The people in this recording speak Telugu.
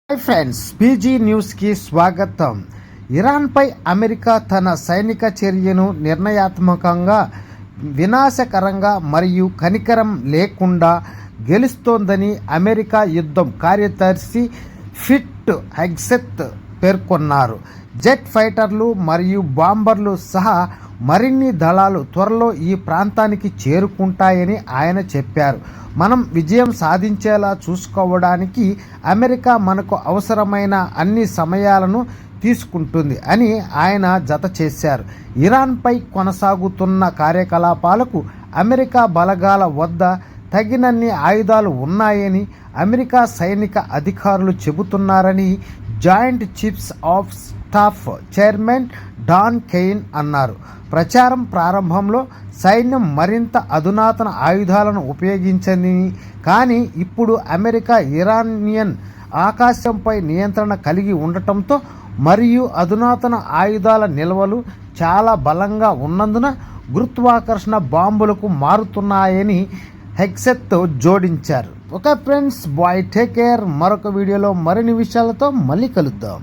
హాయ్ ఫ్రెండ్స్, పీజీ న్యూస్కి స్వాగతం. ఇరాన్పై అమెరికా తన సైనిక చర్యను నిర్ణయాత్మకంగా, వినాశకరంగా మరియు కనికరం లేకుండా గెలుస్తోందని అమెరికా యుద్ధం కార్యదర్శి పిట్ హెగ్సెత్ పేర్కొన్నారు. జెట్ ఫైటర్లు మరియు బాంబర్లు సహా మరిన్ని దళాలు త్వరలో ఈ ప్రాంతానికి చేరుకుంటాయని ఆయన చెప్పారు. మనం విజయం సాధించేలా చూసుకోవడానికి అమెరికా మనకు అవసరమైన అన్ని సమయాలను తీసుకుంటుంది అని ఆయన జత చేశారు. ఇరాన్పై కొనసాగుతున్న కార్యకలాపాలకు అమెరికా బలగాల వద్ద తగినన్ని ఆయుధాలు ఉన్నాయని అమెరికా సైనిక అధికారులు చెబుతున్నారని joint chiefs of staff chairman Dan Caine అన్నారు. ప్రచారం ప్రారంభంలో సైన్యం మరింత అధునాతన ఆయుధాలను ఉపయోగించింది, కానీ ఇప్పుడు అమెరికా ఇరానియన్ ఆకాశంపై నియంత్రణ కలిగి ఉండటంతో మరియు అధునాతన ఆయుధాల నిల్వలు చాలా బలంగా ఉన్నందున గురుత్వాకర్షణ బాంబులకు మారుతున్నాయని హెగ్సెత్ జోడించారు. Okay friends, bye, take care. మరొక వీడియోలో మరిన్ని విషయాలతో మళ్ళీ కలుద్దాం.